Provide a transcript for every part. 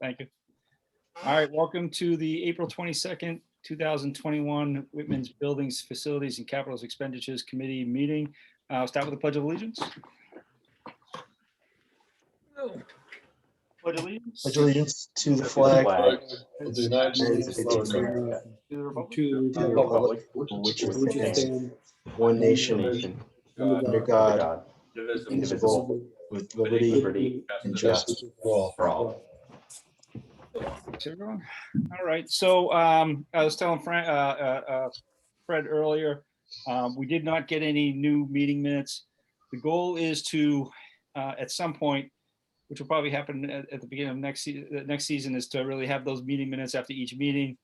Thank you. All right, welcome to the April 22nd, 2021 Whitman's Buildings, Facilities, and Capitals Expenditures Committee meeting. I'll start with the Pledge of Allegiance. Pledge allegiance. Pledge allegiance to the flag of the United States of America, To the Republic. to the republic for which it which stands, stands one nation, under God, indivisible, indivisible, with liberty and justice for for all. all. Thanks, everyone. All right, so I was telling Fred earlier, we did not get any new meeting minutes. The goal is to, at some point, which will probably happen at the beginning of next season, is to really have those meeting minutes after each meeting,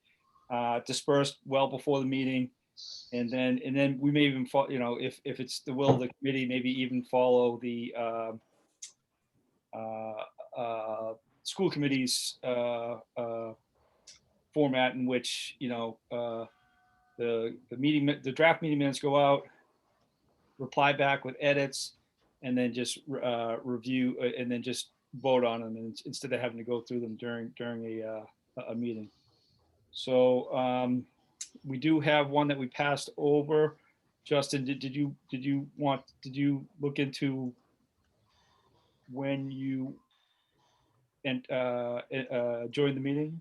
dispersed well before the meeting, and then we may even follow, if it's the will of the committee, maybe even follow the school committee's format, in which the draft meeting minutes go out, reply back with edits, and then just review and then just vote on them, instead of having to go through them during a meeting. So we do have one that we passed over. Justin, did you look into when you joined the meeting?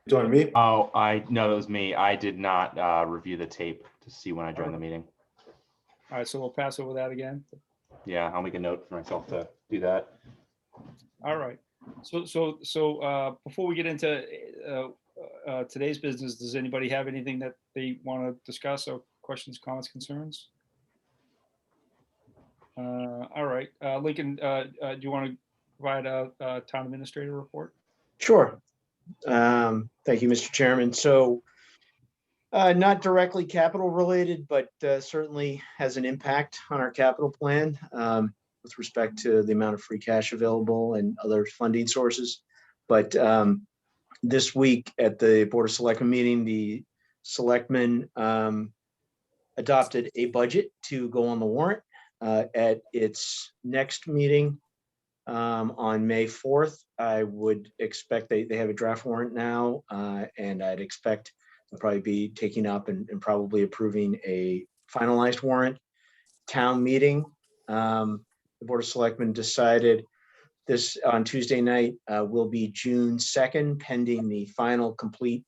Join me. Oh, no, it was me. I did not review the tape to see when I joined the meeting. All right, so we'll pass over that again. Yeah, I'll make a note for myself to do that. All right. So before we get into today's business, does anybody have anything that they want to discuss, or questions, comments, concerns? All right, Lincoln, do you want to provide a town administrator report? Sure. Thank you, Mr. Chairman. So not directly capital related, but certainly has an impact on our capital plan with respect to the amount of free cash available and other funding sources. But this week at the Board of Selectmen meeting, the selectmen adopted a budget to go on the warrant at its next meeting on May 4th. I would expect they have a draft warrant now, and I'd expect they'll probably be taking up and probably approving a finalized warrant. Town meeting, the Board of Selectmen decided this on Tuesday night will be June 2nd, pending the final complete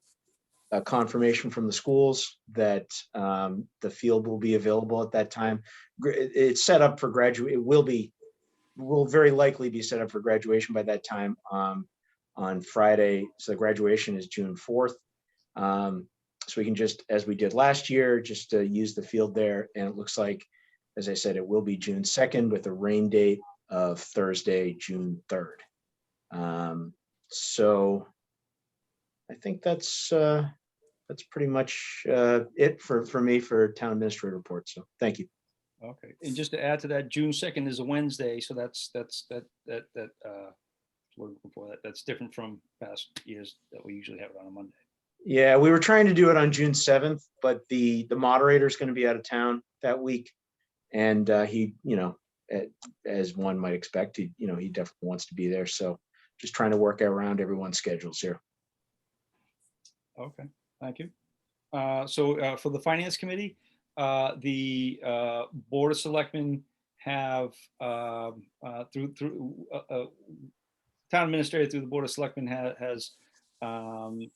confirmation from the schools that the field will be available at that time. It's set up for graduate. It will very likely be set up for graduation by that time on Friday. So the graduation is June 4th. So we can just, as we did last year, just use the field there. And it looks like, as I said, it will be June 2nd with a rain date of Thursday, June 3rd. So I think that's pretty much it for me for town administrator report. So thank you. Okay, and just to add to that, June 2nd is a Wednesday, so that's we're looking for that. That's different from past years that we usually have it on a Monday. Yeah, we were trying to do it on June 7th, but the moderator is going to be out of town that week, and he, as one might expect, he definitely wants to be there. So just trying to work around everyone's schedules here. Okay, thank you. So for the Finance Committee, the Board of Selectmen have through Town Administrator through the Board of Selectmen has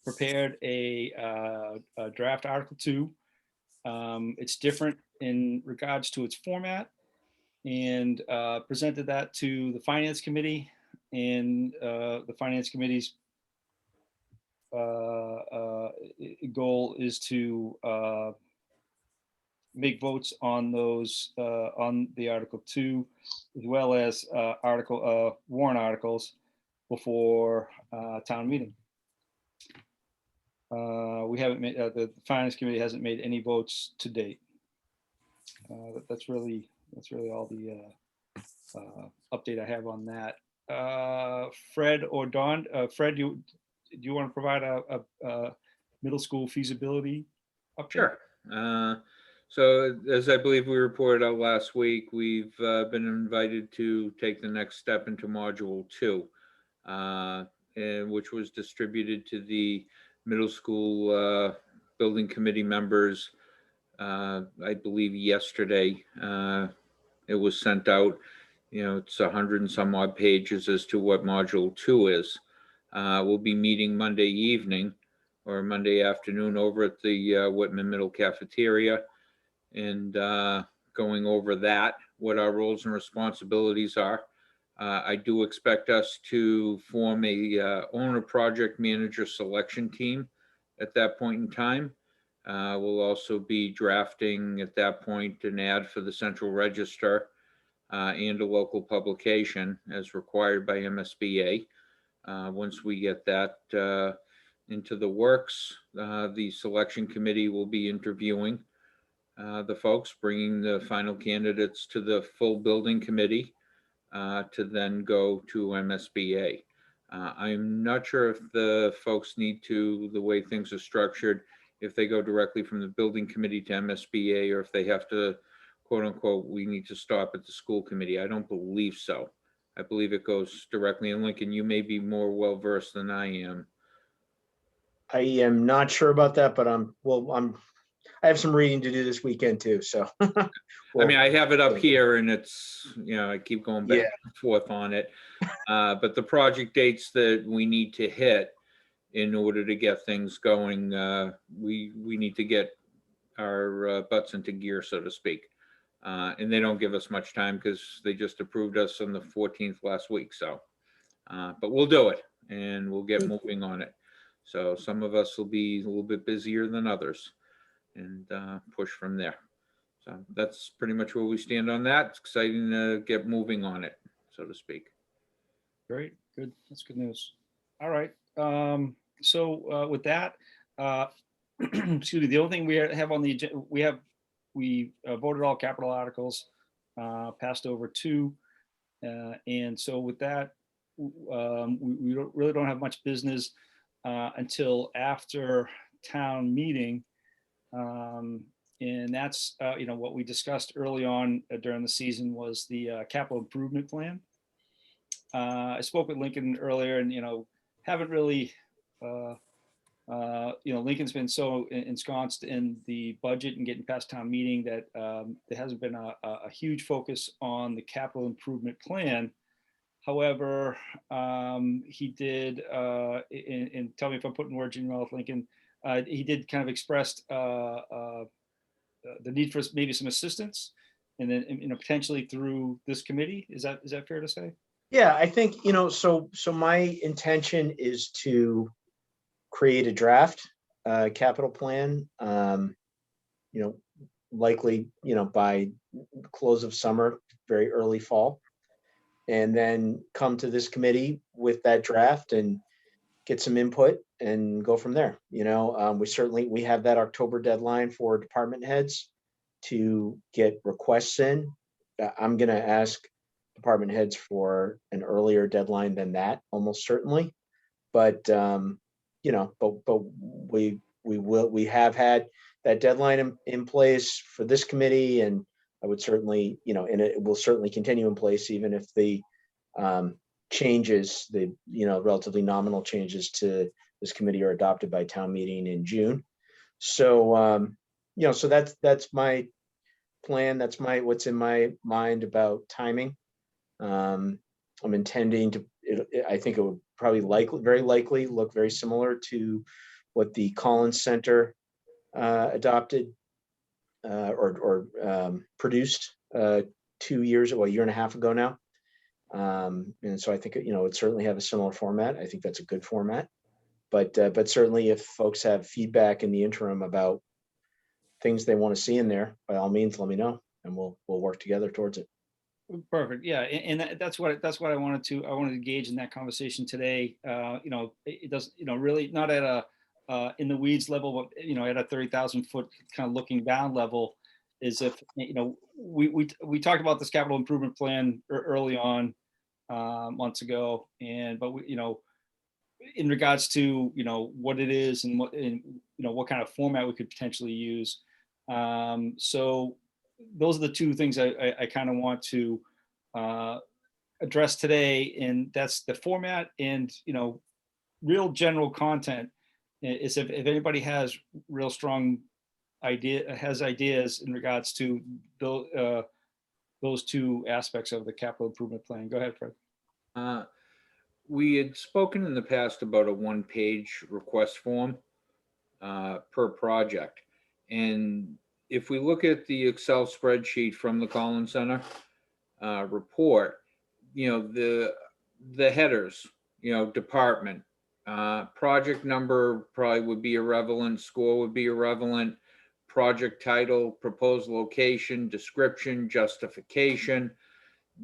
prepared a draft Article 2. It's different in regards to its format, and presented that to the Finance Committee, and the Finance Committee's goal is to make votes on those on the Article 2, as well as warrant articles before town meeting. We haven't made the Finance Committee hasn't made any votes to date. That's really all the update I have on that. Fred or Don, Fred, do you want to provide a middle school feasibility update? Sure. So as I believe we reported out last week, we've been invited to take the next step into Module 2. which was distributed to the middle school building committee members, I believe yesterday. It was sent out. It's 100 and some odd pages as to what module 2 is. We'll be meeting Monday evening or Monday afternoon over at the Whitman Middle Cafeteria and going over that, what our roles and responsibilities are. I do expect us to form a owner project manager selection team at that point in time. We'll also be drafting at that point an ad for the Central Register and a local publication as required by MSBA. Once we get that into the works, the selection committee will be interviewing the folks, bringing the final candidates to the full building committee to then go to MSBA. I'm not sure if the folks need to, the way things are structured, if they go directly from the building committee to MSBA, or if they have to, quote unquote, we need to stop at the school committee. I don't believe so. I believe it goes directly. And Lincoln, you may be more well-versed than I am. I am not sure about that, but I have some reading to do this weekend too, so. I mean, I have it up here and it's, I keep going back Yeah. and forth on it. But the project dates that we need to hit in order to get things going, we need to get our butts into gear, so to speak. And they don't give us much time because they just approved us on the 14th last week. So, but we'll do it and we'll get moving on it. So some of us will be a little bit busier than others and push from there. So that's pretty much where we stand on that. It's exciting to get moving on it, so to speak. Great, good. That's good news. All right. So with that, excuse me, the only thing we have on the agenda, we voted all capital articles, passed over 2. And so with that, we really don't have much business until after town meeting. And that's, what we discussed early on during the season was the capital improvement plan. I spoke with Lincoln earlier and, haven't really, Lincoln's been so ensconced in the budget and getting past town meeting that there hasn't been a huge focus on the capital improvement plan. However, he did, and tell me if I'm putting words in your mouth, Lincoln, he did kind of expressed the need for maybe some assistance and then, potentially through this committee. Is that fair to say? Yeah, I think, so my intention is to create a draft capital plan, likely, by close of summer, very early fall. And then come to this committee with that draft and get some input and go from there. We have that October deadline for department heads to get requests in. I'm going to ask department heads for an earlier deadline than that, almost certainly. But we have had that deadline in place for this committee, and I would certainly, and it will certainly continue in place even if the changes, the relatively nominal changes to this committee are adopted by town meeting in June. So so that's my plan. That's what's in my mind about timing. I'm intending to. I think it would probably very likely look very similar to what the Collins Center adopted or produced a year and a half ago now. And so I think, it'd certainly have a similar format. I think that's a good format, but certainly if folks have feedback in the interim about things they want to see in there, by all means, let me know and we'll work together towards it. Perfect. Yeah. And that's what I wanted to engage in that conversation today. It does, really not at a, in the weeds level, but, at a 30,000 foot kind of looking down level is if, we talked about this capital improvement plan early on, months ago. But we, in regards to, what it is and what kind of format we could potentially use. So those are the 2 things I kind of want to address today, and that's the format and real general content is if anybody has real strong has ideas in regards to those two aspects of the capital improvement plan. Go ahead, Fred. We had spoken in the past about a one-page request form per project. And if we look at the Excel spreadsheet from the Collins Center report, the headers, department, project number probably would be irrelevant, score would be irrelevant, project title, proposed location, description, justification.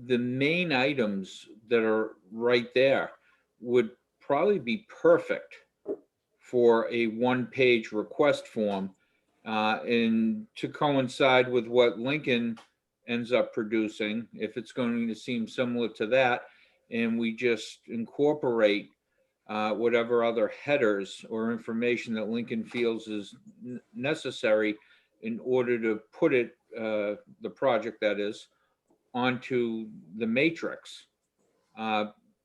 The main items that are right there would probably be perfect for a one-page request form. And to coincide with what Lincoln ends up producing, if it's going to seem similar to that, and we just incorporate whatever other headers or information that Lincoln feels is necessary in order to put it, the project that is, onto the matrix.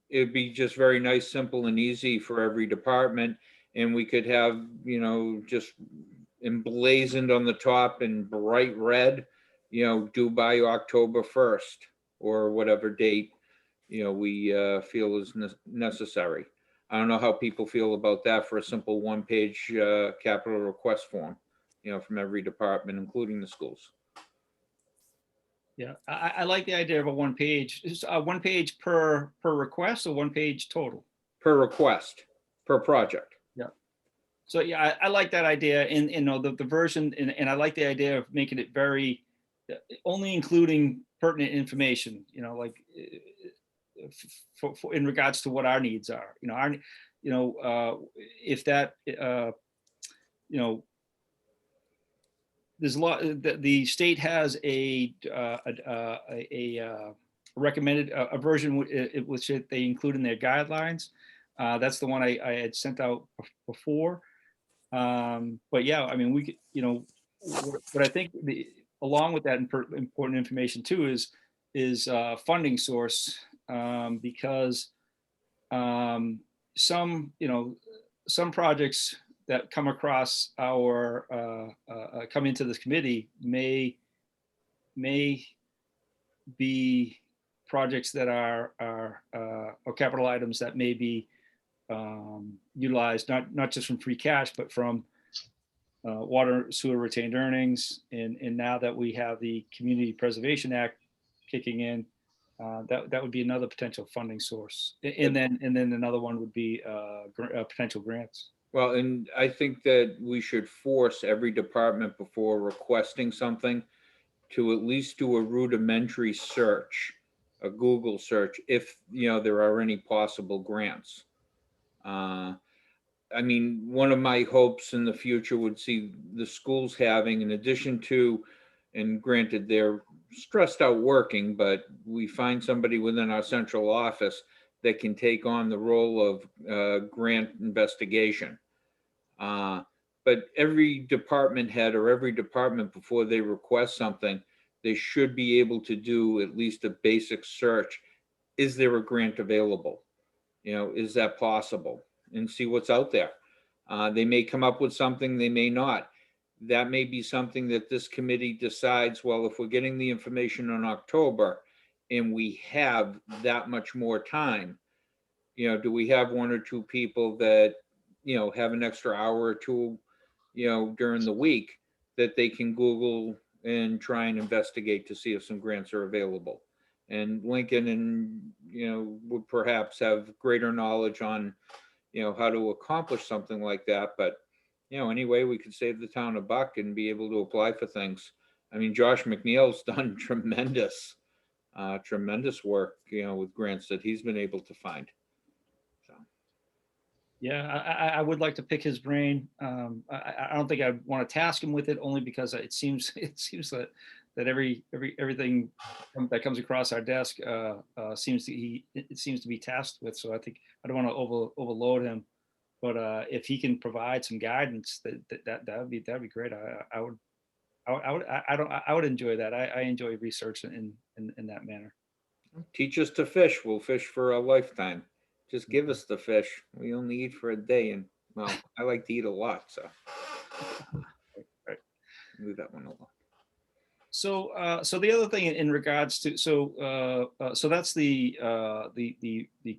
It'd be just very nice, simple, and easy for every department. And we could have, just emblazoned on the top in bright red, due by October 1st or whatever date, we feel is necessary. I don't know how people feel about that for a simple one-page capital request form, from every department, including the schools. Yeah, I like the idea of a one page. Is one page per request or one page total? Per request, per project. Yeah. So yeah, I like that idea, and the version, and I like the idea of making it very only including pertinent information. Like for in regards to what our needs are. If that there's a lot. The state has a recommended a version which they include in their guidelines. That's the one I had sent out before. But yeah, I mean, we could, what I think along with that important information too is funding source, because some projects that come across come into this committee may be projects that are or capital items that may be utilized not just from free cash, but from water sewer retained earnings. And now that we have the Community Preservation Act kicking in, that would be another potential funding source. And then another one would be potential grants. Well, and I think that we should force every department before requesting something to at least do a rudimentary search, a Google search, if there are any possible grants. I mean, one of my hopes in the future would see the schools having, in addition to, and granted they're stressed out working, but we find somebody within our central office that can take on the role of grant investigation. But every department head or every department, before they request something, they should be able to do at least a basic search. Is there a grant available? Is that possible? And see what's out there. They may come up with something, they may not. That may be something that this committee decides, well, if we're getting the information in October and we have that much more time, do we have one or two people that, have an extra hour or two, during the week that they can Google and try and investigate to see if some grants are available. And Lincoln would perhaps have greater knowledge on, how to accomplish something like that. But, anyway, we could save the town a buck and be able to apply for things. I mean, Josh McNeil's done tremendous work, with grants that he's been able to find. So. Yeah, I would like to pick his brain. I don't think I'd want to task him with it, only because it seems that everything that comes across our desk seems to be tasked with. So I think I don't want to overload him, but if he can provide some guidance, that'd be great. I would enjoy that. I enjoy research in that manner. Teach us to fish. We'll fish for a lifetime. just give us the fish. We only eat for a day, and well, I like to eat a lot, so Right. leave that one alone. So the other thing in regards to, so that's the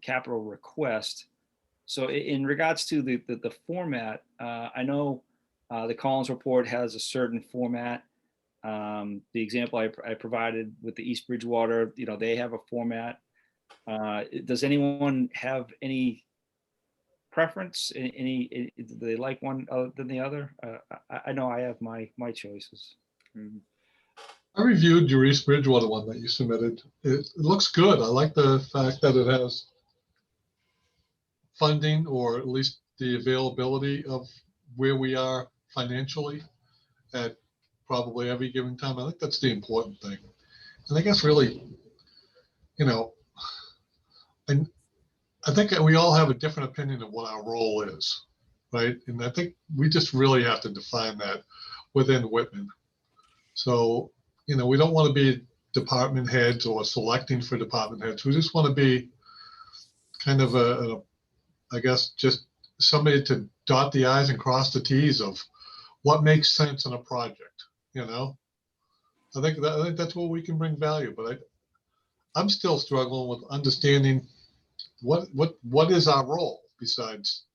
capital request. So in regards to the format, I know the Collins report has a certain format. The example I provided with the East Bridgewater, they have a format. Does anyone have any preference? Do they like one other than the other? I know I have my choices. Mhm. I reviewed your East Bridgewater one that you submitted. It looks good. I like the fact that it has funding, or at least the availability of where we are financially at probably every given time. I think that's the important thing. And I guess really, you know, and I think that we all have a different opinion of what our role is, right? And I think we just really have to define that within Whitman. So, we don't want to be department heads or selecting for department heads. We just want to be kind of I guess, just somebody to dot the i's and cross the t's of what makes sense in a project. I think that's where we can bring value. But I'm still struggling with understanding what is our role besides,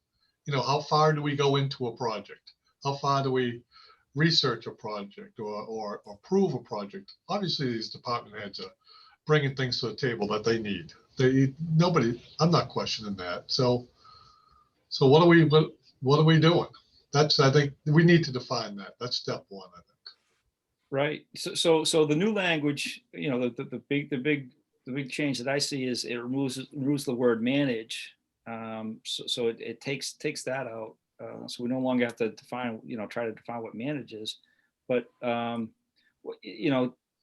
how far do we go into a project? How far do we research a project or approve a project? Obviously, these department heads are bringing things to the table that they need. I'm not questioning that. So what are we doing? I think we need to define that. That's step one, I think. Right. So the new language, the big change that I see is it removes the word manage. So it takes that out. So we no longer have to define, try to define what manage is. But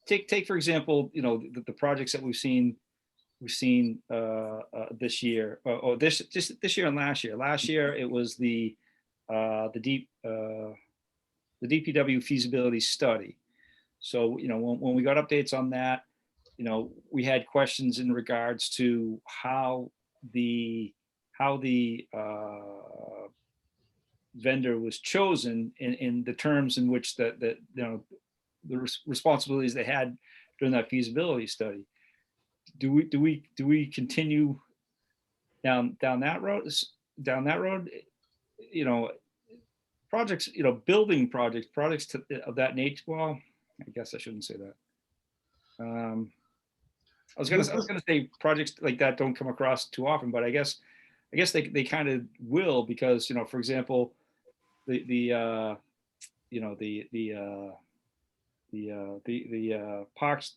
take for example, the projects that we've seen this year, or this year and last year. Last year it was the DPW feasibility study. So, when we got updates on that, we had questions in regards to how the vendor was chosen in the terms in which the responsibilities they had during that feasibility study. Do we continue down that road? Projects, building projects of that nature. Well, I guess I shouldn't say that. I was gonna say projects like that don't come across too often, but I guess they kind of will, because for example, the parks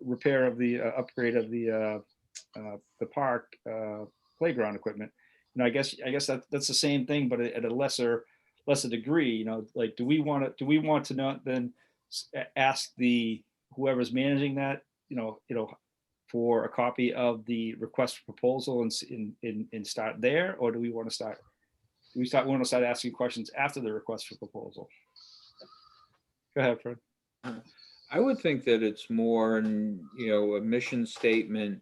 repair of the upgrade of the park playground equipment. I guess that's the same thing, but at a lesser degree. Like, do we want to not then ask whoever's managing that, for a copy of the request for proposal and start there, or do we want to start asking questions after the request for proposal? Go ahead, Fred. I would think that it's more, a mission statement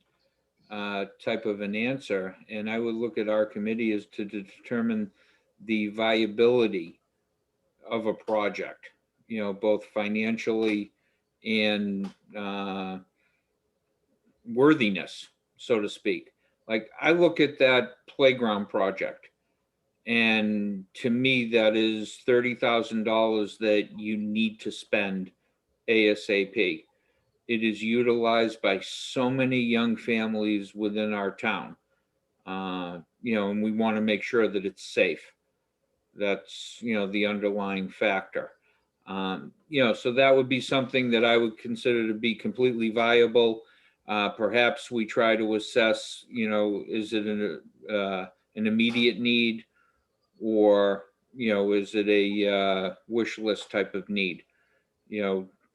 type of an answer. And I would look at our committee as to determine the viability of a project, both financially and worthiness, so to speak. Like, I look at that playground project, and to me, that is $30,000 that you need to spend ASAP. It is utilized by so many young families within our town. And we want to make sure that it's safe. That's, the underlying factor. So that would be something that I would consider to be completely viable. Perhaps we try to assess, is it an immediate need, or, is it a wish list type of need,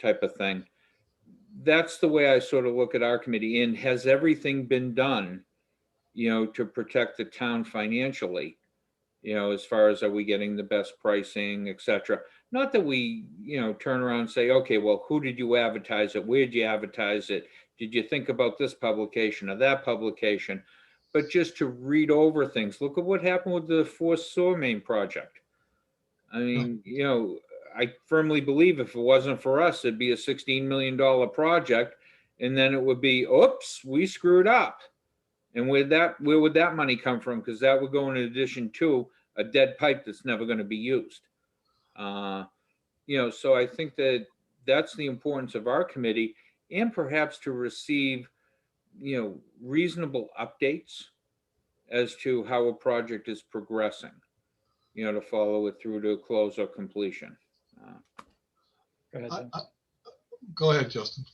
type of thing. That's the way I sort of look at our committee. And has everything been done, to protect the town financially, as far as, are we getting the best pricing, et cetera? Not that we, turn around and say, okay, well, who did you advertise it? Where did you advertise it? Did you think about this publication or that publication? but just to read over things. Look at what happened with the forced sewer main project. I mean, you know, I firmly believe if it wasn't for us, it'd be a $16 million project. And then it would be, oops, we screwed up. And where would that money come from? Because that would go in addition to a dead pipe that's never going to be used. You know, so I think that that's the importance of our committee, and perhaps to receive, you know, reasonable updates as to how a project is progressing, you know, to follow it through to close or completion. Go ahead, Don. Go ahead, Justin.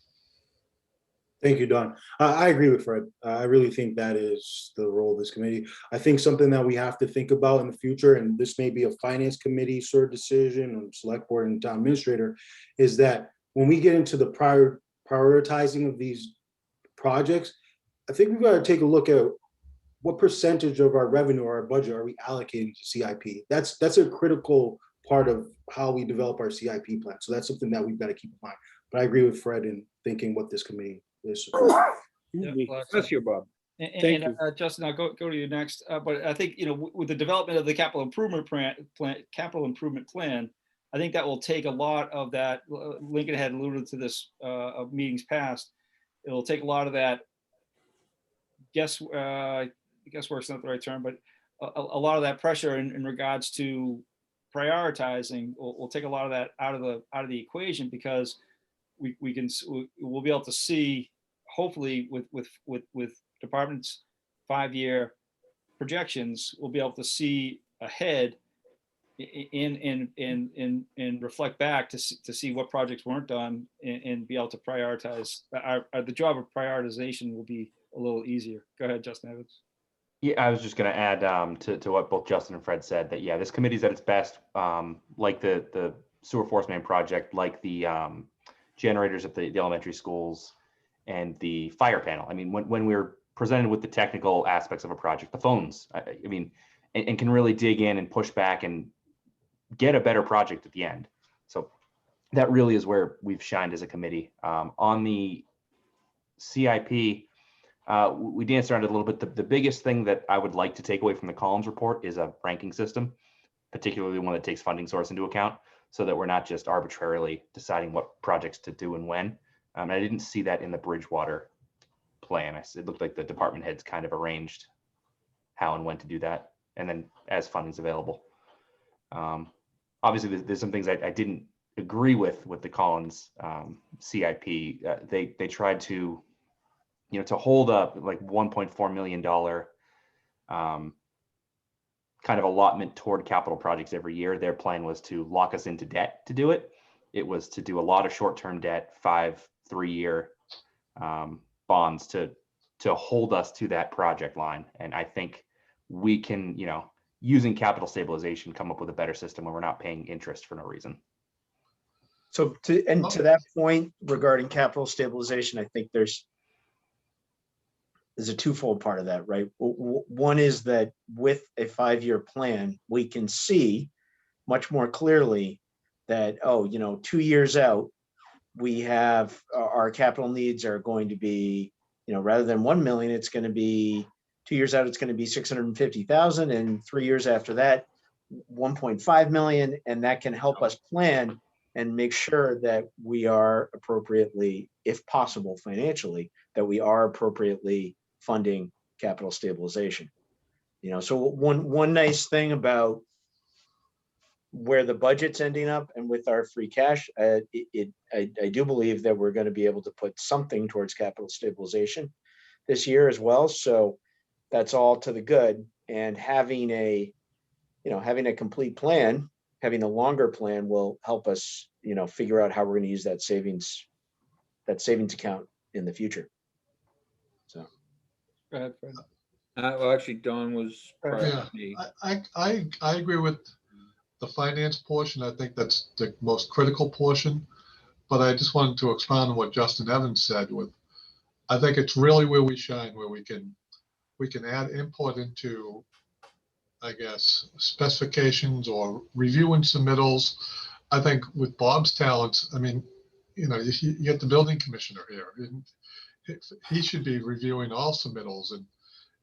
Thank you, Don. I agree with Fred. I really think that is the role of this committee. I think something that we have to think about in the future, and this may be a finance committee sort of decision, or select board and town administrator, is that when we get into the prioritizing of these projects, I think we've got to take a look at what percentage of our revenue or our budget are we allocating to CIP. That's a critical part of how we develop our CIP plan. So that's something that we've got to keep in mind. But I agree with Fred in thinking what this committee is. Yeah, well, Bless you, Bob. And Justin, I'll go to you next. But I think, you know, with the development of the capital improvement plan, I think that will take a lot of that. Lincoln had alluded to this of meetings past. It'll take a lot of that guesswork's not the right term, but a lot of that pressure in regards to prioritizing will take a lot of that out of the equation, because we'll be able to see, hopefully with departments' 5-year projections, we'll be able to see ahead and reflect back to see what projects weren't done, and be able to prioritize. The job of prioritization will be a little easier. Go ahead, Justin Evans. Yeah, I was just going to add to what both Justin and Fred said, that, yeah, this committee's at its best, like the sewer force main project, like the generators at the elementary schools, and the fire panel. I mean, when we're presented with the technical aspects of a project, the phones, I mean, and can really dig in and push back and get a better project at the end. So that really is where we've shined as a committee. On the CIP, we danced around it a little bit. The biggest thing that I would like to take away from the Collins report is a ranking system, particularly one that takes funding source into account, so that we're not just arbitrarily deciding what projects to do and when. I didn't see that in the Bridgewater plan. It looked like the department heads kind of arranged how and when to do that, and then as funding's available. Obviously, there's some things I didn't agree with the Collins CIP. They tried to, you know, to hold up like $1.4 million kind of allotment toward capital projects every year. Their plan was to lock us into debt to do it. It was to do a lot of short-term debt, 3-year bonds to hold us to that project line. And I think we can, you know, using capital stabilization, come up with a better system where we're not paying interest for no reason. So to that point regarding capital stabilization, I think there's a twofold part of that, right? One is that with a 5-year plan, we can see much more clearly that, 2 years out, we have our capital needs are going to be, rather than 1 million, it's going to be 2 years out, it's going to be 650,000, and 3 years after that, 1.5 million. And that can help us plan and make sure that we are appropriately, if possible financially, that we are appropriately funding capital stabilization. So one nice thing about where the budget's ending up and with our free cash, I do believe that we're going to be able to put something towards capital stabilization this year as well. So that's all to the good. And having a complete plan, having a longer plan will help us, figure out how we're going to use that savings account in the future. So. Go ahead, Fred. Well, actually, Don was prior Yeah, to me. I agree with the finance portion. I think that's the most critical portion. But I just wanted to expound on what Justin Evans said. I think it's really where we shine, where we can add input into, I guess, specifications or reviewing submittals. I think with Bob's talents, I mean, you get the building commissioner here, and he should be reviewing all submittals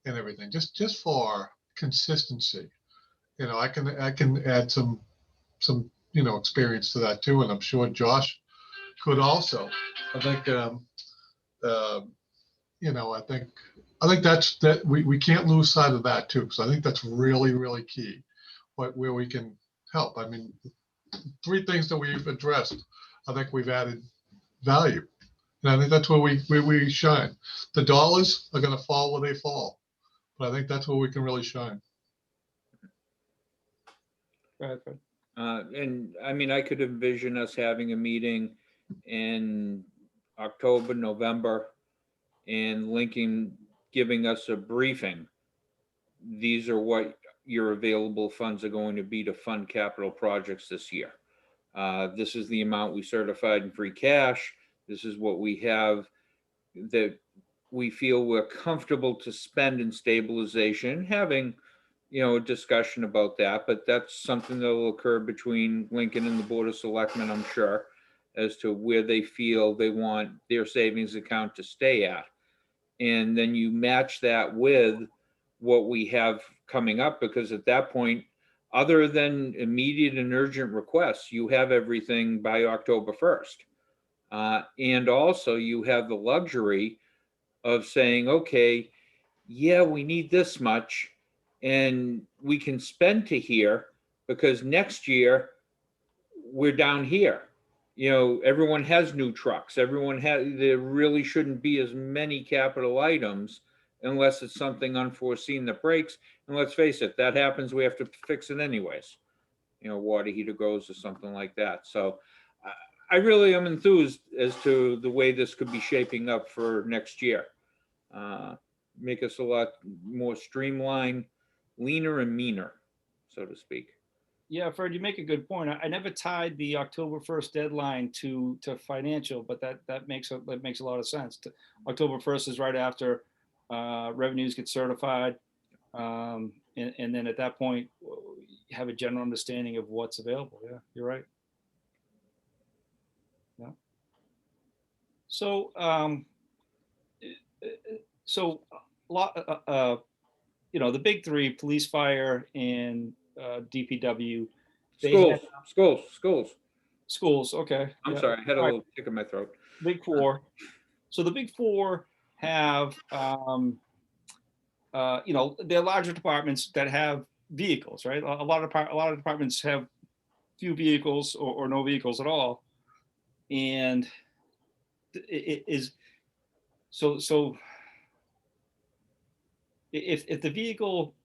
and everything, just for consistency. You know, I can add some, experience to that too. And I'm sure Josh could also. I think, uh, I think that we can't lose sight of that too. So I think that's really, really key, where we can help. I mean, 3 things that we've addressed, I think we've added value. And I think that's where we shine. The dollars are going to fall where they fall, but I think that's where we can really shine. Go ahead, Fred. And I mean, I could envision us having a meeting in October, November, and Lincoln giving us a briefing. These are what your available funds are going to be to fund capital projects this year. This is the amount we certified in free cash. This is what we have that we feel we're comfortable to spend in stabilization, having, a discussion about that, but that's something that will occur between Lincoln and the Board of Selectmen, I'm sure, as to where they feel they want their savings account to stay at. And then you match that with what we have coming up, because at that point, other than immediate and urgent requests, you have everything by October 1st. And also you have the luxury of saying, okay, yeah, we need this much and we can spend to here because next year we're down here. Everyone has new trucks. There really shouldn't be as many capital items unless it's something unforeseen that breaks. And let's face it, that happens, we have to fix it anyways. Water heater goes or something like that. So I really am enthused as to the way this could be shaping up for next year. Make us a lot more streamlined, leaner and meaner, so to speak. Yeah, Fred, you make a good point. I never tied the October 1st deadline to financial, but that makes a lot of sense. October 1st is right after revenues get certified. And then at that point, you have a general understanding of what's available. Yeah, you're right. Yeah. So, the big 3, police, fire, and DPW. Schools. Okay. I'm Yeah. sorry, I had a All right. little tick in my throat. Big 4. So the big 4 have, they're larger departments that have vehicles, right? A lot of departments have few vehicles or no vehicles at all, and it is so. If the vehicle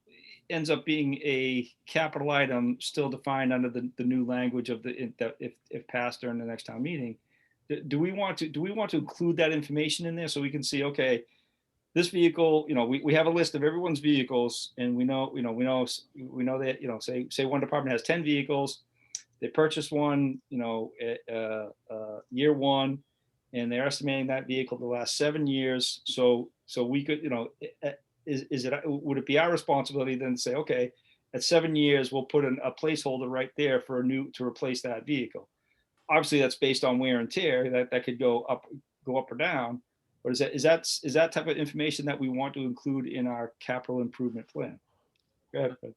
ends up being a capital item, still defined under the new language of if passed during the next town meeting, do we want to include that information in there so we can see, okay, this vehicle, we have a list of everyone's vehicles, and we know that, say one department has 10 vehicles, they purchased one, year 1, and they're estimating that vehicle to last 7 years. So we could, would it be our responsibility then to say, okay, at 7 years, we'll put a placeholder right there for to replace that vehicle. Obviously that's based on wear and tear, that could go up or down. But is that type of information that we want to include in our capital improvement plan? Go ahead.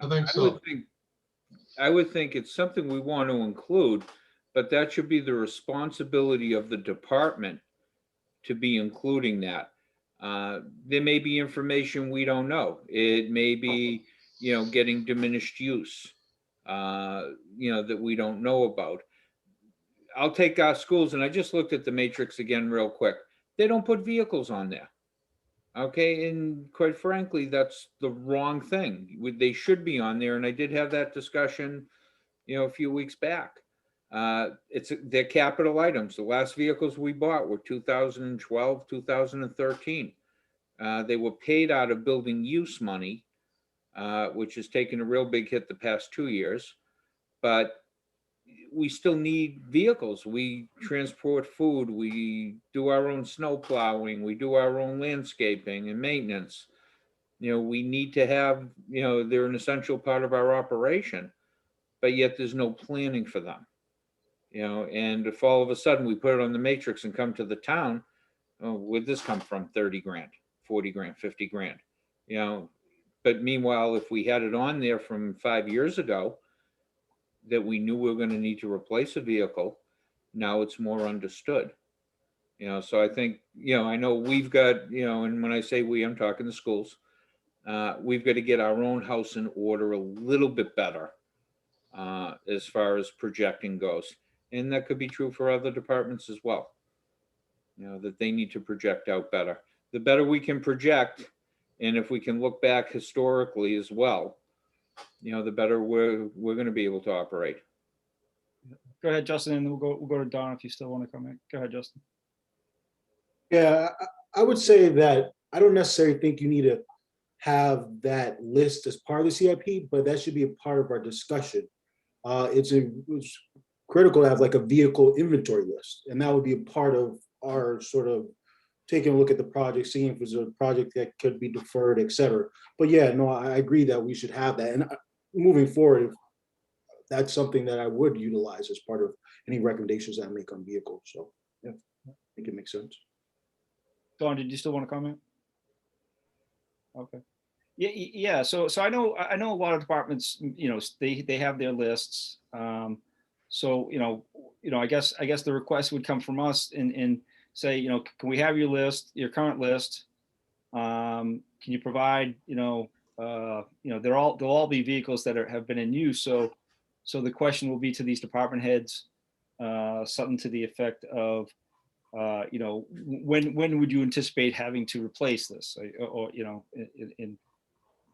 I think so. I would think it's something we want to include, but that should be the responsibility of the department to be including that. There may be information we don't know. It may be, getting diminished use, that we don't know about. I'll take our schools, and I just looked at the matrix again real quick. They don't put vehicles on there. Okay, and quite frankly, that's the wrong thing. They should be on there, and I did have that discussion, a few weeks back. They're capital items. The last vehicles we bought were 2012, 2013. They were paid out of building use money, which has taken a real big hit the past 2 years. But we still need vehicles. We transport food. We do our own snow plowing. We do our own landscaping and maintenance. We need to have, they're an essential part of our operation, but yet there's no planning for them. And if all of a sudden we put it on the matrix and come to the town, where'd this come from? 30 grand, 40 grand, 50 grand. you know, but meanwhile, if we had it on there from 5 years ago, that we knew we were gonna need to replace a vehicle, now it's more understood. You know, so I think, I know we've got, and when I say we, I'm talking the schools. We've got to get our own house in order a little bit better as far as projecting goes. And that could be true for other departments as well. That they need to project out better. The better we can project, and if we can look back historically as well, the better we're going to be able to operate. Go ahead, Justin, and we'll go to Don if you still want to comment. Go ahead, Justin. Yeah, I would say that I don't necessarily think you need to have that list as part of the CIP, but that should be a part of our discussion. It's critical to have like a vehicle inventory list, and that would be a part of our sort of taking a look at the project, seeing if there's a project that could be deferred, et cetera. But yeah, no, I agree that we should have that. And moving forward, that's something that I would utilize as part of any recommendations that I make on vehicles. So yeah, I think it makes sense. Don, did you still want to comment? Okay. Yeah. So I know a lot of departments, they have their lists. So I guess the request would come from us and say, can we have your current list? Can you provide, they'll all be vehicles that have been in use. So the question will be to these department heads, something to the effect of, when would you anticipate having to replace this, or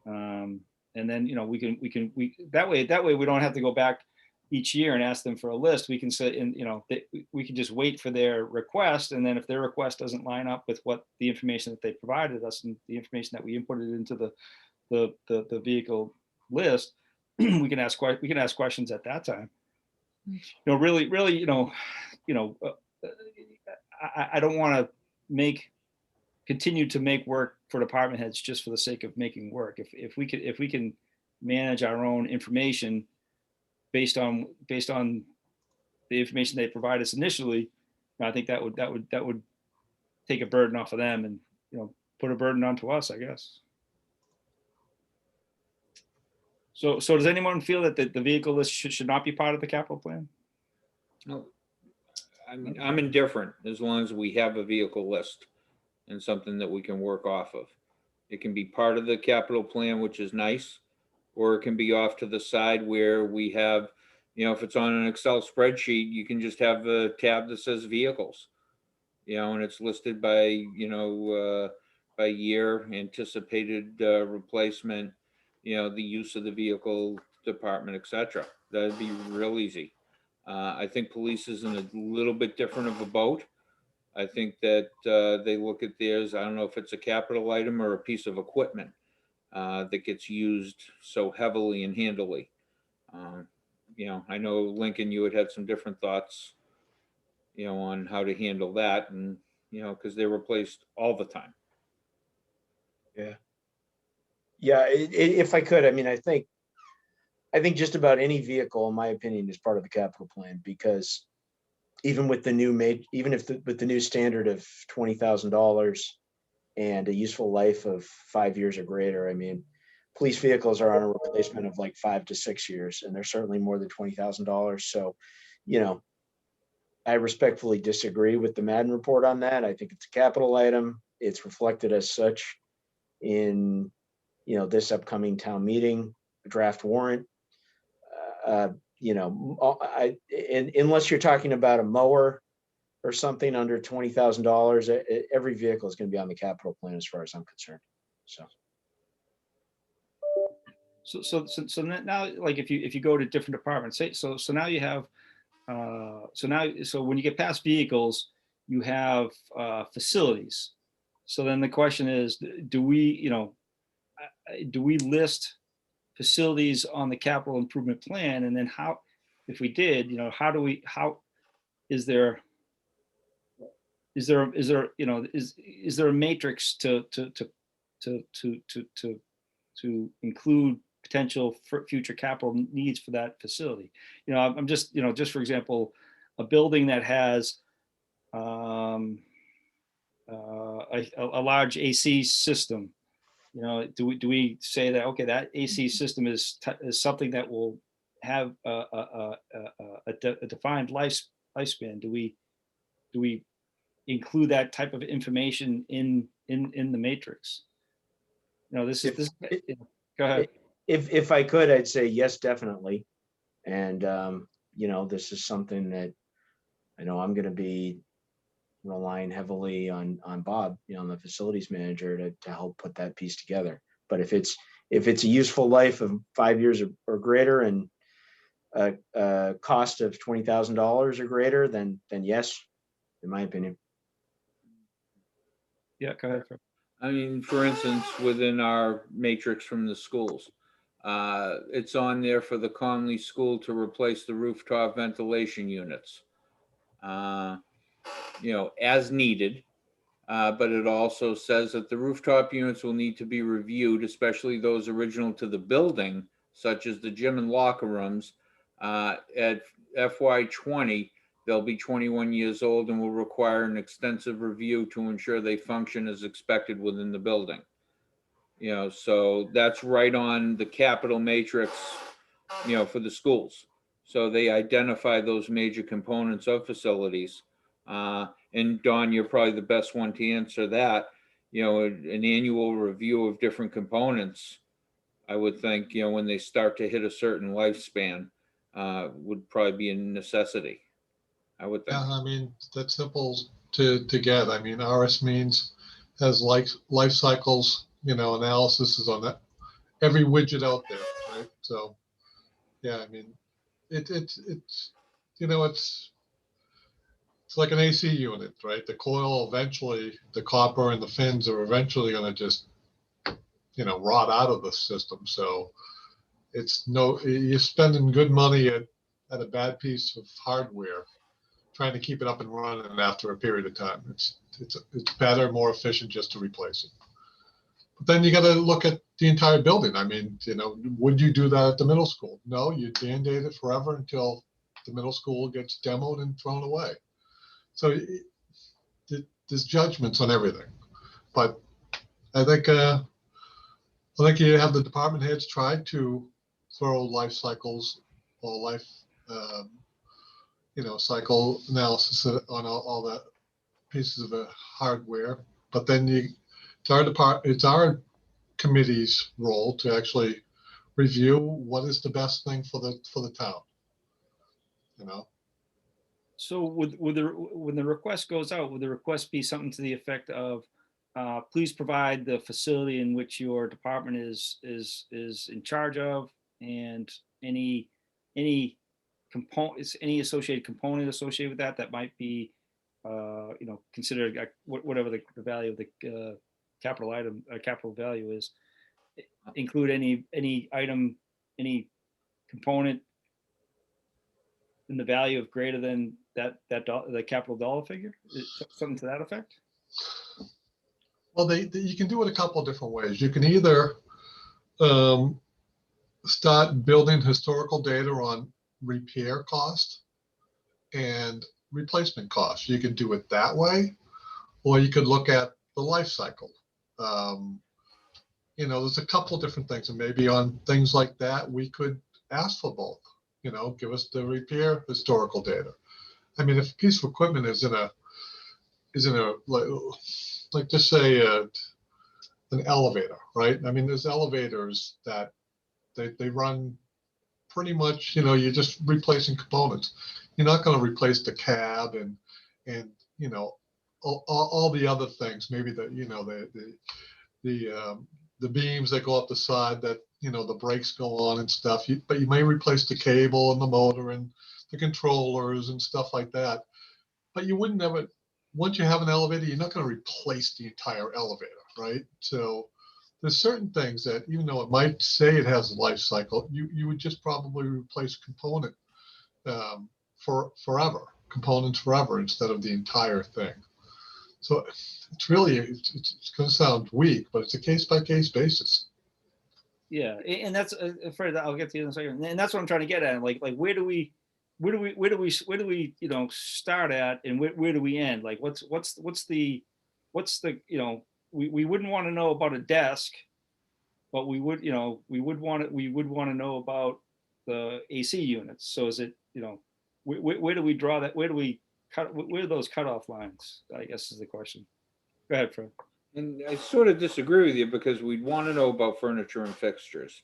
and then we that way we don't have to go back each year and ask them for a list. We can say, and we can just wait for their request, and then if their request doesn't line up with what the information that they provided us and the information that we inputted into the vehicle list, we can ask questions at that time. Really, I don't want to continue to make work for department heads just for the sake of making work. If we can manage our own information based on the information they provide us initially, I think that would take a burden off of them and put a burden onto us, I guess. So does anyone feel that the vehicle list should not be part of the capital plan? No, I mean, I'm indifferent as long as we have a vehicle list and something that we can work off of. It can be part of the capital plan, which is nice, or it can be off to the side where we have, if it's on an Excel spreadsheet, you can just have a tab that says vehicles, and it's listed by, by year, anticipated replacement, the use of the vehicle, department, etc. That'd be real easy. I think police is in a little bit different of a boat. I think that they look at theirs, I don't know if it's a capital item or a piece of equipment that gets used so heavily and handily. I know Lincoln, you had some different thoughts, on how to handle that, and because they're replaced all the time. Yeah, if I could, I mean, I think just about any vehicle, in my opinion, is part of the capital plan, because even with the new with the new standard of $20,000 and a useful life of 5 years or greater, I mean, police vehicles are on a replacement of like 5 to 6 years, and they're certainly more than $20,000. So, I respectfully disagree with the Madden report on that. I think it's a capital item. It's reflected as such in, this upcoming town meeting draft warrant. Unless you're talking about a mower or something under $20,000, every vehicle is going to be on the capital plan as far as I'm concerned. So now, like if you go to different departments, so now you have so when you get past vehicles, you have facilities. So then the question is, do we list facilities on the capital improvement plan? And then how, if we did, is there a matrix to include potential for future capital needs for that facility? I'm just, just for example, a building that has a large AC system, Do we say that, okay, that AC system is something that will have a defined lifespan? Do we include that type of information in the matrix? This is go ahead. If I could, I'd say yes, definitely. And, this is something that I know I'm going to be relying heavily on Bob, the facilities manager, to help put that piece together. But if it's a useful life of 5 years or greater, and a cost of $20,000 or greater, then yes, in my opinion. Yeah, go ahead. I mean, for instance, within our matrix from the schools, it's on there for the Conley School to replace the rooftop ventilation units, as needed. But it also says that the rooftop units will need to be reviewed, especially those original to the building, such as the gym and locker rooms. At FY20, they'll be 21 years old and will require an extensive review to ensure they function as expected within the building. So that's right on the capital matrix, for the schools. So they identify those major components of facilities. And Don, you're probably the best one to answer that. An annual review of different components, I would think, when they start to hit a certain lifespan, would probably be a necessity, I would think. Yeah, I mean, that's simple to get. I mean, RS means has life cycles, analysis is on that every widget out there, right? So, yeah, I mean, it's like an AC unit, right? The coil eventually, the copper and the fins are eventually going to just, rot out of the system. So you're spending good money at a bad piece of hardware, trying to keep it up and running after a period of time. It's better, more efficient just to replace it. But then you got to look at the entire building. I mean, would you do that at the middle school? No, you band-aid it forever until the middle school gets demoed and thrown away. So there's judgments on everything. But I think you have the department heads try to throw life cycles or life, cycle analysis on all that pieces of hardware. But then it's our committee's role to actually review what is the best thing for the town. So when the request goes out, would the request be something to the effect of, please provide the facility in which your department is in charge of, and any components, any associated component associated with that might be, considered whatever the value of the capital item, capital value is, include any item, any component in the value of greater than the capital dollar figure, something to that effect? Well, you can do it a couple of different ways. You can either start building historical data on repair cost and replacement cost. You can do it that way, or you could look at the life cycle. There's a couple of different things, and maybe on things like that, we could ask for both. Give us the repair historical data. I mean, if a piece of equipment is in a like just say an elevator, right? I mean, there's elevators that they run pretty much, you're just replacing components. You're not going to replace the cab and all the other things. Maybe the beams that go up the side that the brakes go on and stuff. But you may replace the cable and the motor and the controllers and stuff like that. But you wouldn't ever. Once you have an elevator, you're not going to replace the entire elevator, right? So there's certain things that, even though it might say it has a life cycle, you would just probably replace component components forever instead of the entire thing. So it's really, it's going to sound weak, but it's a case-by-case basis. Yeah, and that's Fred, I'll get to you in a second. And that's what I'm trying to get at. Like where do we start at, and where do we end? Like what's the we wouldn't want to know about a desk but we would, you know, we would want to know about the AC units. So is it, you know, where do we draw that? Where do we cut, where are those cutoff lines? I guess is the question. Go ahead, Fred. And I sort of disagree with you because we'd want to know about furniture and fixtures.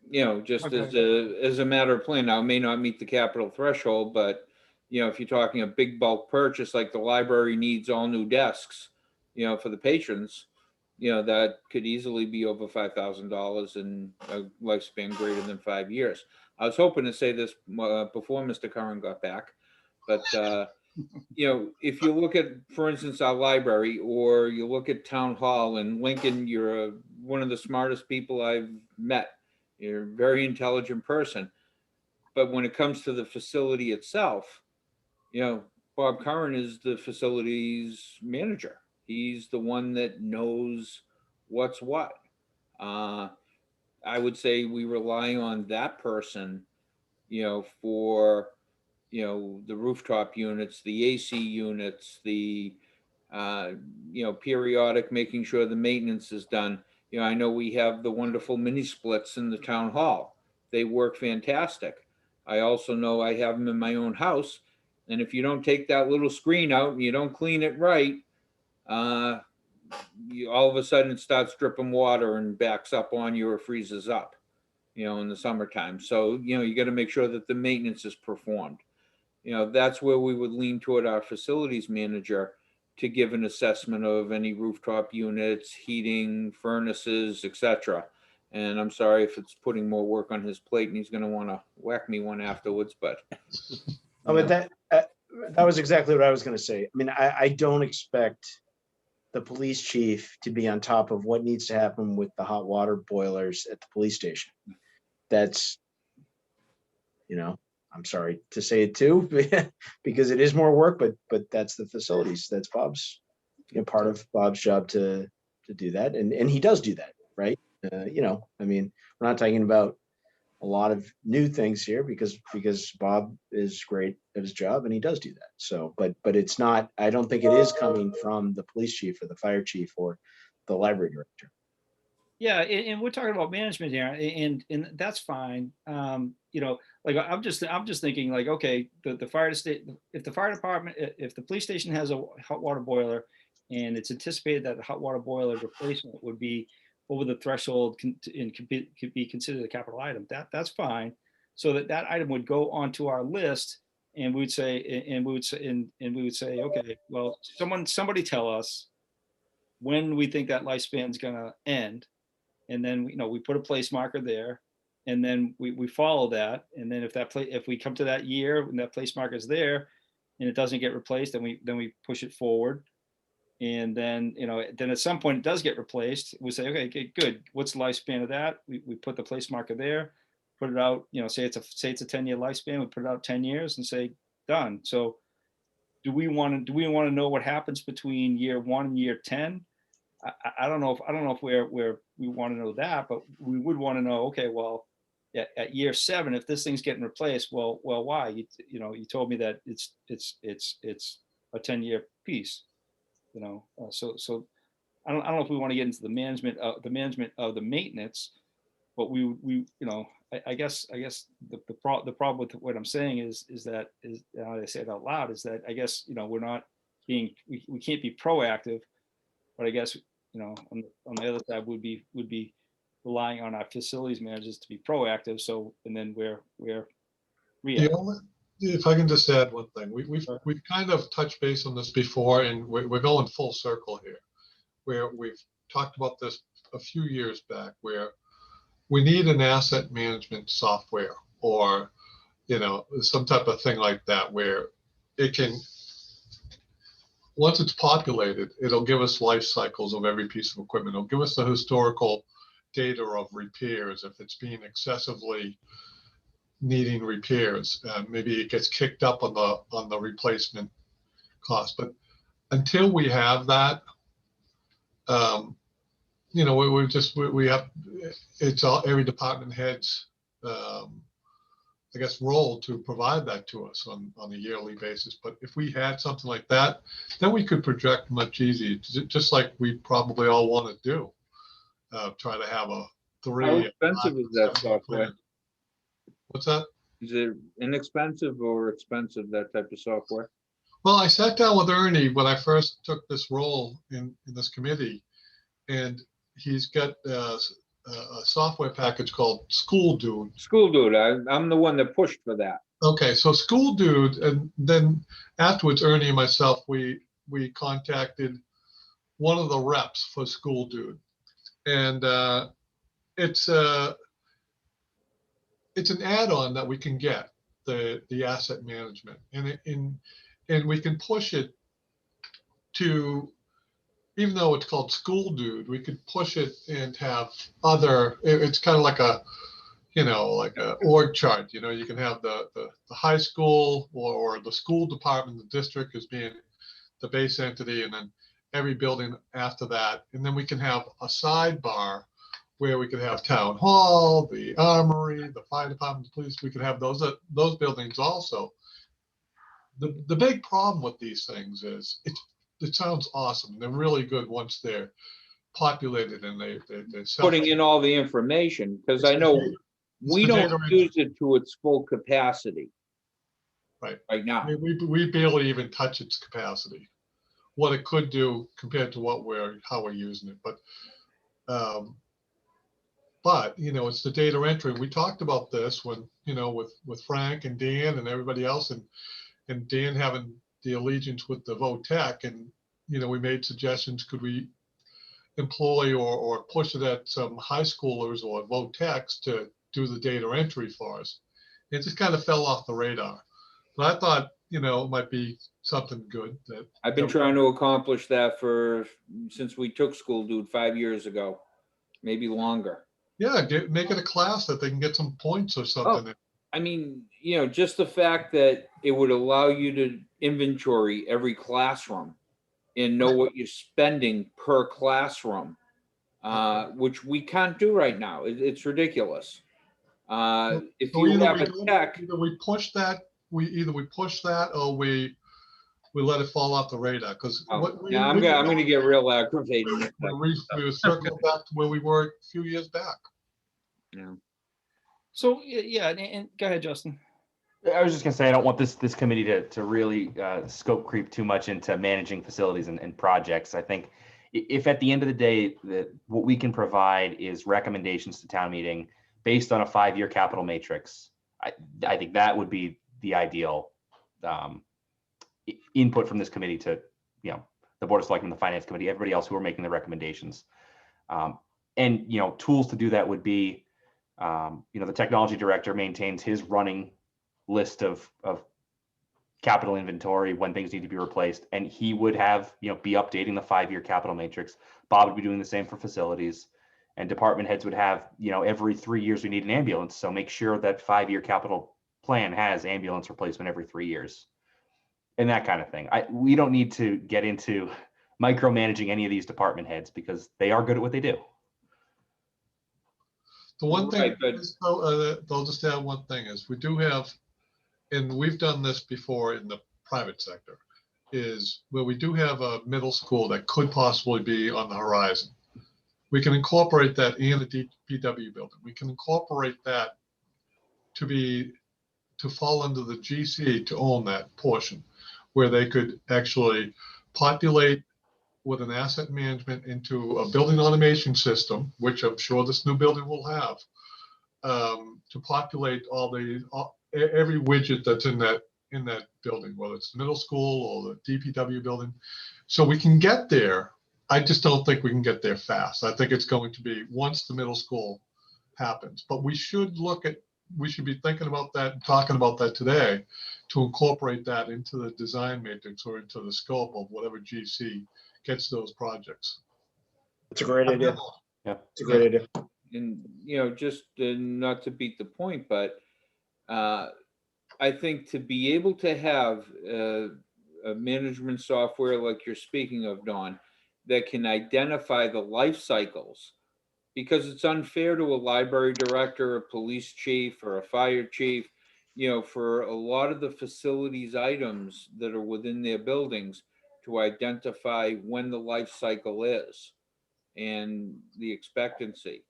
You know, just as a matter of plan. Now, it may not meet the capital threshold, but you know, if you're talking a big bulk purchase like the library needs all new desks, you know, for the patrons, you know, that could easily be over $5,000 and a lifespan greater than 5 years. I was hoping to say this before Mr. Curran got back, but you know, if you look at, for instance, our library, or you look at town hall in Lincoln, you're one of the smartest people I've met. You're a very intelligent person. But when it comes to the facility itself, you know, Bob Curran is the facilities manager. He's the one that knows what's what. I would say we rely on that person, you know, for, you know, the rooftop units, the AC units, the, you know, periodic making sure the maintenance is done. You know, I know we have the wonderful mini splits in the town hall. They work fantastic. I also know I have them in my own house. And if you don't take that little screen out and you don't clean it right, all of a sudden it starts dripping water and backs up on you or freezes up, you know, in the summertime. So, you know, you got to make sure that the maintenance is performed. You know, that's where we would lean toward our facilities manager to give an assessment of any rooftop units, heating, furnaces, etc. And I'm sorry if it's putting more work on his plate and he's going to want to whack me one afterwards, but. Oh, but that was exactly what I was going to say. I mean, I don't expect the police chief to be on top of what needs to happen with the hot water boilers at the police station. That's, you know, I'm sorry to say it too, because it is more work, but that's the facilities. That's Bob's, you know, part of Bob's job to do that. And he does do that, right? You know, I mean, we're not talking about a lot of new things here because Bob is great at his job and he does do that. So, but it's not, I don't think it is coming from the police chief or the fire chief or the library director. Yeah, and we're talking about management here, and that's fine. You know, like I'm just thinking like, okay, the fire state, if the fire department, if the police station has a hot water boiler, and it's anticipated that the hot water boiler replacement would be over the threshold and could be considered a capital item, that's fine. So that item would go onto our list, and we would say, okay, well, somebody tell us when we think that lifespan is going to end, and then you know we put a place marker there, and then we follow that, and then if we come to that year and that place marker is there and it doesn't get replaced, then we push it forward, and then you know then at some point it does get replaced. We say, okay, good, what's the lifespan of that? We put the place marker there, put it out, you know, say it's a 10-year lifespan, we put it out 10 years and say done. So do we want to know what happens between year 1 and year 10? I don't know if we want to know that, but we would want to know, okay, well, at year 7, if this thing's getting replaced, well, why? You know, you told me that it's a 10-year piece, you know. So I don't know if we want to get into the management of the maintenance, but we you know, I guess the problem with what I'm saying is that I say it out loud, is that I guess, you know, we're not being, we can't be proactive. But I guess, you know, on the other side would be relying on our facilities managers to be proactive. So, and then we're reactive. If I can just add one thing, we've kind of touched base on this before, and we're going full circle here, where we've talked about this a few years back, where we need an asset management software, or, you know, some type of thing like that, where it can, once it's populated, it'll give us life cycles of every piece of equipment. It'll give us the historical data of repairs. If it's being excessively needing repairs, maybe it gets kicked up on the replacement cost. But until we have that, you know, we have, it's all, every department head's I guess role to provide that to us on a yearly basis. But if we had something like that, then we could project much easier, just like we probably all want to do. try to have a How 3. expensive is that 7 software? plan. What's that? Is it inexpensive or expensive, that type of software? Well, I sat down with Ernie when I first took this role in this committee, and he's got a software package called School Dude. School Dude, I'm the one that pushed for that. Okay, so School Dude, and then afterwards, Ernie and myself, we contacted one of the reps for School Dude, and it's an add-on that we can get, the asset management, and we can push it to, even though it's called School Dude, we could push it and have other. It's kind of like a, like a org chart. You can have the high school or the school department, the district as being the base entity, and then every building after that. And then we can have a sidebar where we could have town hall, the armory, the fire department, the police. We could have those buildings also. The big problem with these things is it sounds awesome. They're really good once they're populated and they're Putting in all the information, because I know we don't use it to its full capacity. Right. Right now. I mean, we barely even touch its capacity, what it could do compared to how we're using it. But it's the data entry. We talked about this when, with Frank and Dan and everybody else, and Dan having the allegiance with the VOTEC, and we made suggestions. Could we employ or push it at some high schoolers or VOTECs to do the data entry for us? It just kind of fell off the radar. But I thought, it might be something good. I've been trying to accomplish that since we took School Dude 5 years ago, maybe longer. Yeah, make it a class that they can get some points or something. I mean, just the fact that it would allow you to inventory every classroom and know what you're spending per classroom, which we can't do right now. It's ridiculous. If So you have a tech, either we push that, or we let it fall off the radar, because I'm going to get real aggravated. we were circling back to where we were a few years back. Yeah. So, yeah, and go ahead, Justin. I was just gonna say, I don't want this committee to really scope creep too much into managing facilities and projects. I think if at the end of the day, what we can provide is recommendations to town meeting based on a 5-year capital matrix, I think that would be the ideal input from this committee to, the Board of Selectmen, the Finance Committee, everybody else who are making the recommendations. And, tools to do that would be, the technology director maintains his running list of capital inventory when things need to be replaced, and he would have, be updating the 5-year capital matrix. Bob would be doing the same for facilities, and department heads would have, every 3 years we need an ambulance, so make sure that 5-year capital plan has ambulance replacement every 3 years and that kind of thing. We don't need to get into micromanaging any of these department heads because they are good at what they do. The one thing, Right, but I'll just add one thing, is we do have, and we've done this before in the private sector, is where we do have a middle school that could possibly be on the horizon. We can incorporate that in the DPW building. We can incorporate that to fall under the GC to own that portion, where they could actually populate with an asset management into a building automation system, which I'm sure this new building will have, to populate every widget that's in that building, whether it's the middle school or the DPW building. So we can get there. I just don't think we can get there fast. I think it's going to be once the middle school happens. But we should be thinking about that and talking about that today, to incorporate that into the design matrix or into the scope of whatever GC gets those projects. It's a great idea. Yeah, It's a great idea. And, just not to beat the point, but I think to be able to have a management software like you're speaking of, Don, that can identify the life cycles, because it's unfair to a library director, a police chief, or a fire chief, for a lot of the facilities items that are within their buildings, to identify when the life cycle is. and the expectancy.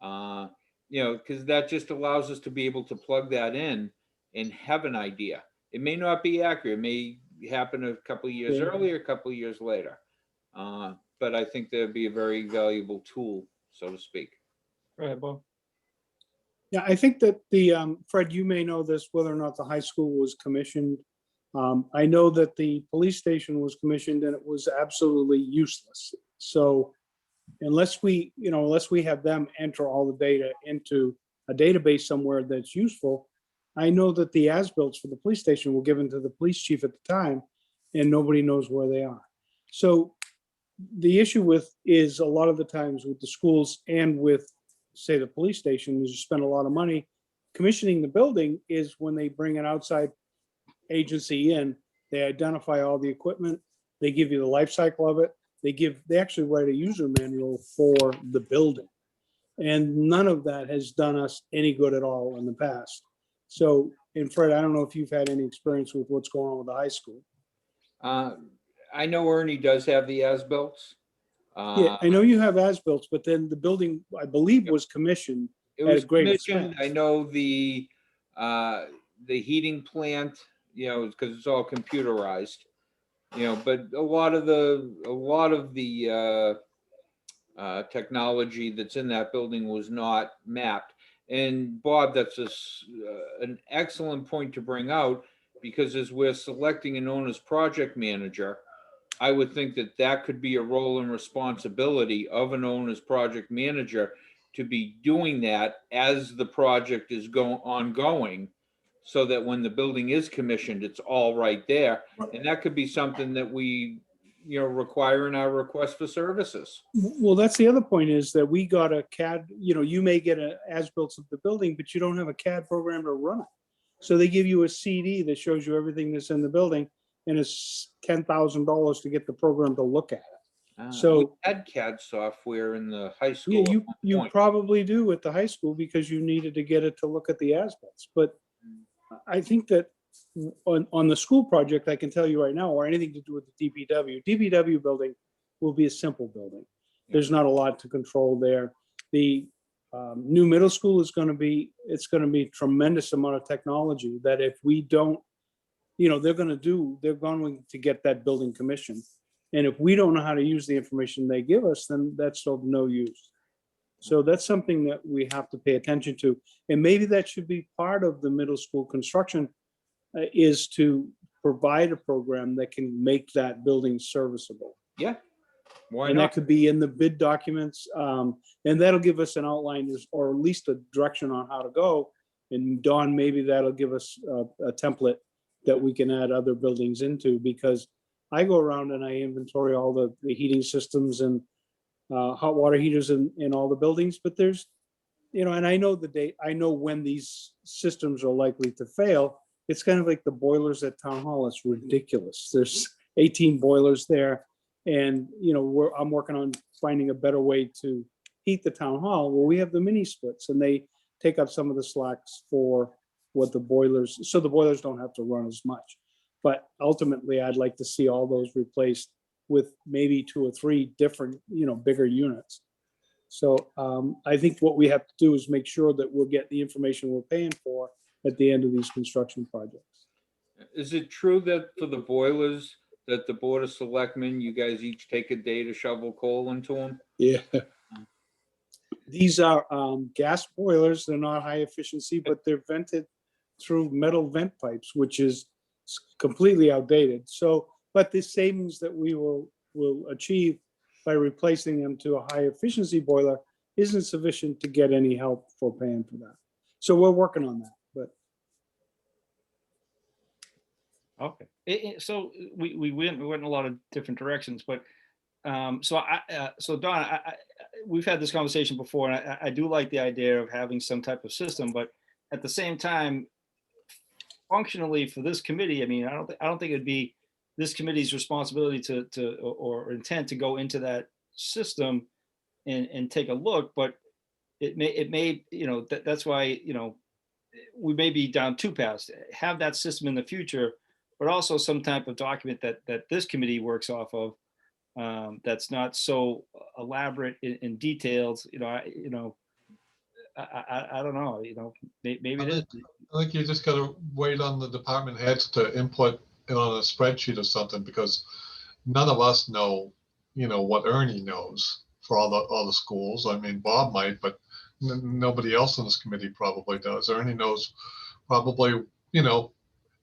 Because that just allows us to be able to plug that in and have an idea. It may not be accurate. It may happen a couple of years earlier, a couple of years later. But I think that'd be a very valuable tool, so to speak. Go ahead, Bob. Yeah, I think that Fred, you may know this, whether or not the high school was commissioned. I know that the police station was commissioned and it was absolutely useless. So unless we have them enter all the data into a database somewhere that's useful, I know that the as-bills for the police station were given to the police chief at the time and nobody knows where they are. So the issue is a lot of the times with the schools and with, say, the police station, is you spend a lot of money. Commissioning the building is when they bring an outside agency in, they identify all the equipment, they give you the life cycle of it, they actually write a user manual for the building. And none of that has done us any good at all in the past. So, and Fred, I don't know if you've had any experience with what's going on with the high school. I know Ernie does have the as-bills. Yeah, I know you have as-built, but then the building, I believe, was commissioned. It at a was great commissioned. expense. I know the heating plant, because it's all computerized, but a lot of the technology that's in that building was not mapped. And Bob, that's an excellent point to bring out, because as we're selecting an owner's project manager, I would think that could be a role and responsibility of an owner's project manager to be doing that as the project is ongoing, so that when the building is commissioned, it's all right there. And that could be something that we, require in our request for services. Well, that's the other point, is that we got a CAD, you may get an as-built of the building, but you don't have a CAD program to run it. So they give you a CD that shows you everything that's in the building, and it's $10,000 to get the program to look at it. So we had CAD software in the high school. yeah, at one you point. probably do at the high school, because you needed to get it to look at the as-bills. But I think that on the school project, I can tell you right now, or anything to do with the DPW building will be a simple building. There's not a lot to control there. The new middle school is going to be tremendous amount of technology that if we don't, they're going to get that building commissioned. And if we don't know how to use the information they give us, then that's of no use. So that's something that we have to pay attention to. And maybe that should be part of the middle school construction, is to provide a program that can make that building serviceable. Yeah. Why And not? that could be in the bid documents. And that'll give us an outline, or at least a direction on how to go. And Dawn, maybe that'll give us a template that we can add other buildings into, because I go around and I inventory all the heating systems and hot water heaters in all the buildings, but there's, and I know the date, I know when these systems are likely to fail. It's kind of like the boilers at Town Hall. It's ridiculous. There's 18 boilers there. And, I'm working on finding a better way to heat the Town Hall. Well, we have the mini splits, and they take up some of the slacks for what the boilers, so the boilers don't have to run as much. But ultimately, I'd like to see all those replaced with maybe 2 or 3 different, bigger units. So I think what we have to do is make sure that we'll get the information we're paying for at the end of these construction projects. Is it true that for the boilers, that the Board of Selectmen, you guys each take a day to shovel coal into them? Yeah. These are gas boilers. They're not high efficiency, but they're vented through metal vent pipes, which is completely outdated. So, but the savings that we will achieve by replacing them to a high efficiency boiler isn't sufficient to get any help for paying for that. So we're working on that, but. Okay. So we went in a lot of different directions, but so Don, we've had this conversation before, and I do like the idea of having some type of system, but at the same time, functionally for this committee, I mean, I don't think it'd be this committee's responsibility or intent to go into that system and take a look, but it may, that's why, we may be down 2 paths. Have that system in the future, but also some type of document that this committee works off of, that's not so elaborate in details, I don't know, maybe it is. I think you just gotta wait on the department heads to input it on a spreadsheet or something, because none of us know, what Ernie knows for all the schools. I mean, Bob might, but nobody else on this committee probably does. Ernie knows probably,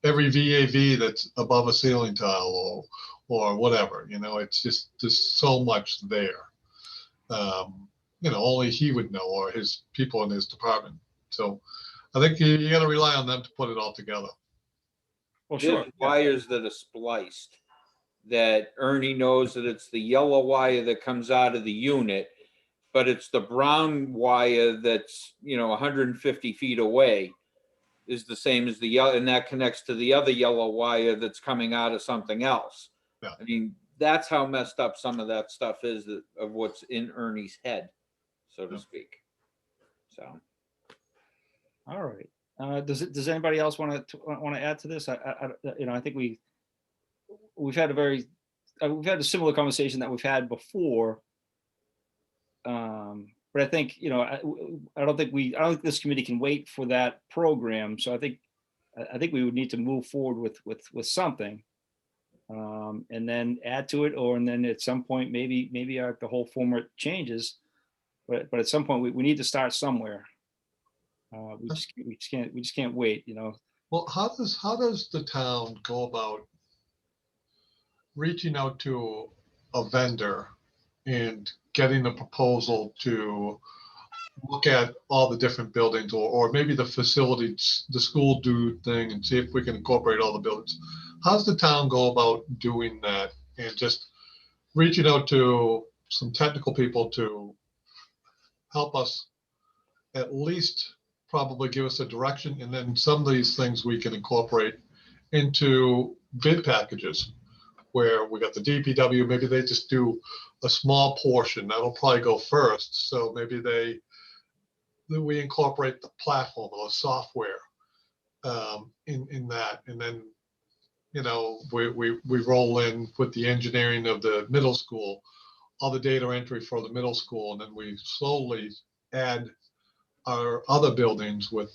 every VAV that's above a ceiling tile or whatever, it's just, there's so much there. Only he would know, or his people in his department. So I think you got to rely on them to put it all together. Well, There's sure. Yeah. wires that are spliced that Ernie knows that it's the yellow wire that comes out of the unit, but it's the brown wire that's, 150 feet away is the same as the yellow, and that connects to the other yellow wire that's coming out of something else. Yeah. I mean, that's how messed up some of that stuff is, of what's in Ernie's head, so to Yeah. speak. So. All right. Does anybody else want to add to this? I think we've had we've had a similar conversation that we've had before. But I think, I don't think this committee can wait for that program. So I think we would need to move forward with something, and then add to it, and then at some point, maybe the whole format changes, but at some point we need to start somewhere. We just can't wait, Well, how does the town go about reaching out to a vendor and getting a proposal to look at all the different buildings, or maybe the facilities, the school do thing, and see if we can incorporate all the buildings? How does the town go about doing that, and just reaching out to some technical people to help us at least probably give us a direction, and then some of these things we can incorporate into bid packages where we got the DPW, maybe they just do a small portion that'll probably go first. So maybe we incorporate the platform or the software in that, and then we roll in with the engineering of the middle school, all the data entry for the middle school, and then we slowly add our other buildings with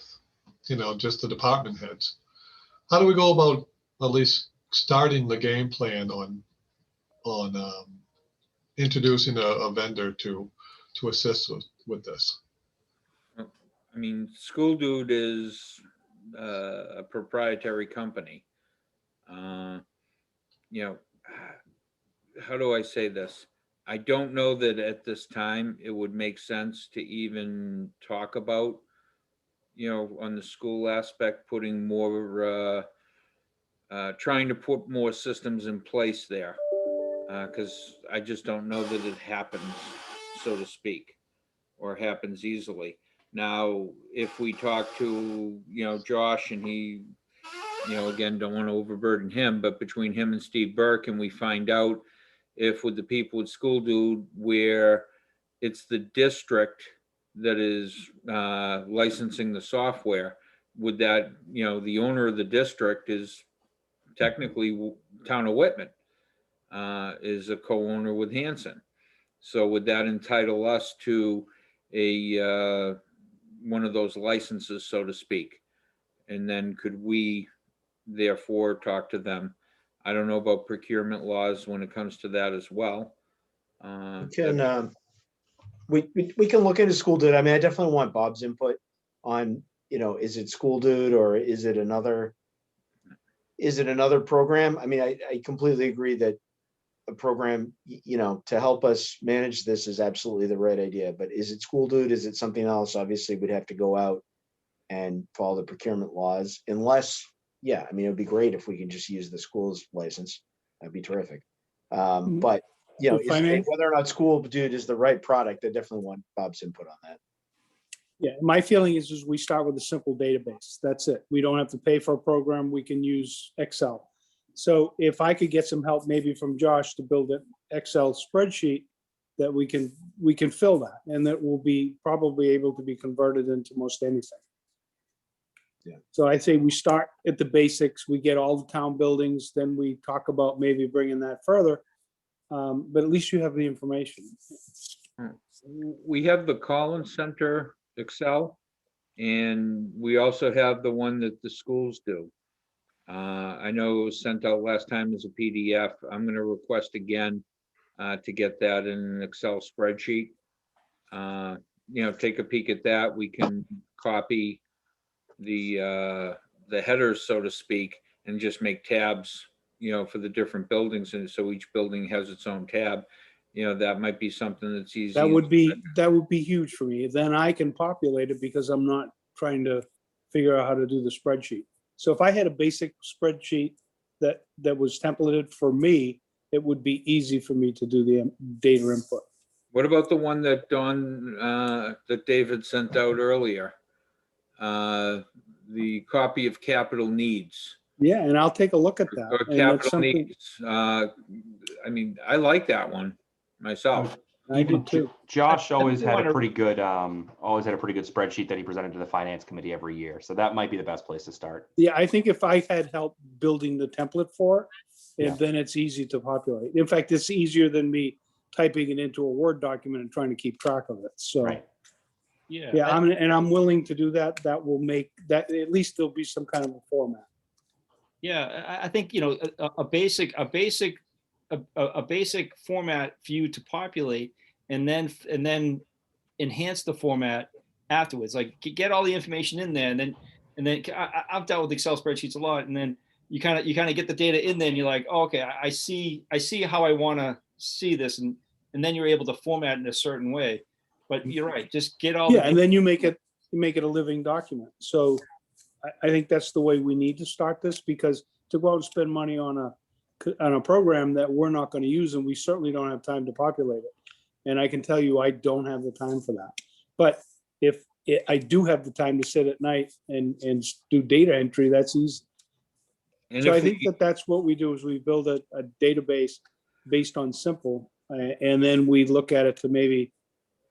just the department heads. How do we go about at least starting the game plan on introducing a vendor to assist with this? I mean, School Dude is a proprietary company. How do I say this? I don't know that at this time it would make sense to even talk about, on the school aspect, putting more, trying to put more systems in place there. Because I just don't know that it happens, so to speak, or happens easily. Now, if we talk to, Josh, and he, again, don't want to overburden him, but between him and Steve Burke, and we find out if with the people with School Dude, where it's the district that is licensing the software, would that, the owner of the district is technically Town of Whitman, is a co-owner with Hanson. So would that entitle us to a one of those licenses, so to speak? And then could we therefore talk to them? I don't know about procurement laws when it comes to that as well. We can look into School Dude. I mean, I definitely want Bob's input on, is it School Dude or is it another program? I mean, I completely agree that a program, to help us manage this is absolutely the right idea. But is it School Dude? Is it something else? Obviously, we'd have to go out and follow the procurement laws, unless, yeah, I mean, it'd be great if we can just use the school's license. That'd be terrific. But whether or not School Dude is the right product, I definitely want Bob's input on that. Yeah, my feeling is we start with a simple database. That's it. We don't have to pay for a program. We can use Excel. So if I could get some help maybe from Josh to build an Excel spreadsheet that we can fill that, and that will be probably able to be converted into most anything. Yeah. So I'd say we start at the basics, we get all the town buildings, then we talk about maybe bringing that further. but at least you have the information. We have the Collins Center Excel, and we also have the one that the schools do. I know it was sent out last time as a PDF. I'm going to request again to get that in an Excel spreadsheet. Take a peek at that. We can copy the headers, so to speak, and just make tabs, for the different buildings. And so each building has its own tab. That might be something that's easy. That would be huge for me. Then I can populate it because I'm not trying to figure out how to do the spreadsheet. So if I had a basic spreadsheet that was templated for me, it would be easy for me to do the data input. What about the one that that David sent out earlier? The copy of capital needs. Yeah, and I'll take a look at that. Or And that's capital something needs. I like that one myself. I did too. Josh always had a wonder- pretty good spreadsheet that he presented to the finance committee every year. So that might be the best place to start. Yeah, I think if I had help building the template for it, Yeah. then it's easy to populate. In fact, it's easier than me typing it into a Word document and trying to keep track of it. So, Right. yeah, I'm willing to do that. That will make that, at least there'll be some kind of a format. Yeah, I think, a basic format for you to populate and then enhance the format afterwards. Like get all the information in there, and then I've dealt with Excel spreadsheets a lot, and then you kind of get the data in there, and you're like, oh, okay, I see how I want to see this, and then you're able to format it in a certain way. But you're right, just get all. Yeah, and then you make it a living document. So I think that's the way we need to start this, because to go out and spend money on a program that we're not going to use, and we certainly don't have time to populate it. And I can tell you, I don't have the time for that. But if I do have the time to sit at night and do data entry, that's easy. And So if I think that's what we do, is we build a database based on simple, and then we look at it to maybe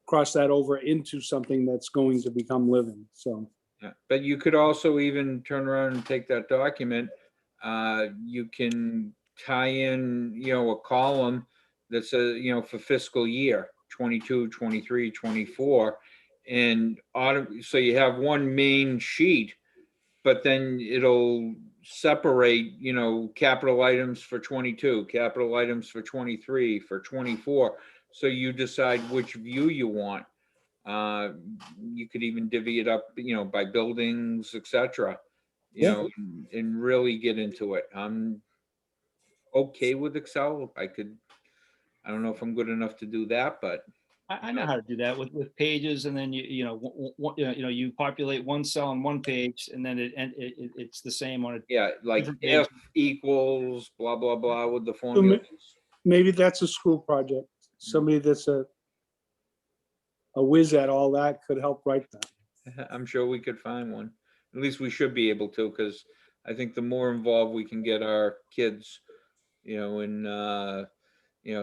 cross that over into something that's going to become living. So. Yeah, but you could also even turn around and take that document. You can tie in, a column that says, for fiscal year 22, 23, 24. And so you have one main sheet, but then it'll separate, capital items for 22, capital items for 23, for 24. So you decide which view you want. You could even divvy it up, by buildings, etc. And really get into it. I'm okay with Excel. I don't know if I'm good enough to do that, but I know how to do that with pages, and then you populate one cell on one page, and then it's the same on a. yeah, like Different if page. equals blah blah blah with the formulas. Maybe that's a school project. Somebody that's a whiz at all that could help write that. I'm sure we could find one. At least we should be able to, because I think the more involved we can get our kids, in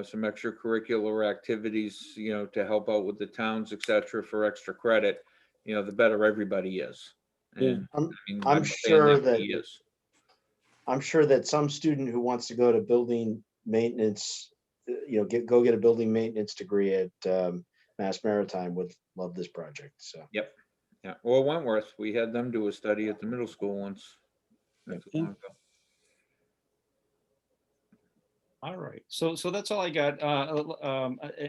some extracurricular activities, to help out with the towns, etc., for extra credit, the better everybody is. And I'm sure that he is. I'm sure that some student who wants to go to building maintenance, go get a building maintenance degree at Mass Maritime would love this project. So. Yep. Yeah. Or Wentworth. We had them do a study at the middle school once. Not too long ago. All right, so that's all I got.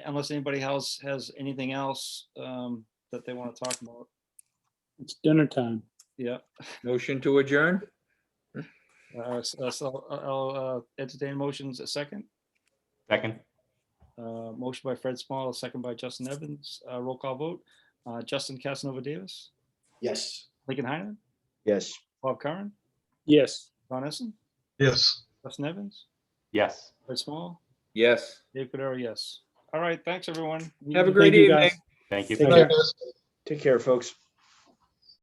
Unless anybody else has anything else that they want to talk about. It's dinner time. Yeah. Motion to adjourn? So I'll entertain motions. A second. Second. Motion by Fred Small, a second by Justin Evans. Roll call vote. Justin Casanova Davis, Yes. Lincoln Heineman, Yes. Bob Curran, Yes. Ron Essen, Yes. Justin Evans, Yes. Fred Small, Yes. Dave Cordero, yes. All right, thanks, everyone. Have a great Thank you, evening. guys. Thank you. Take Good care. night, guys. Take care, folks.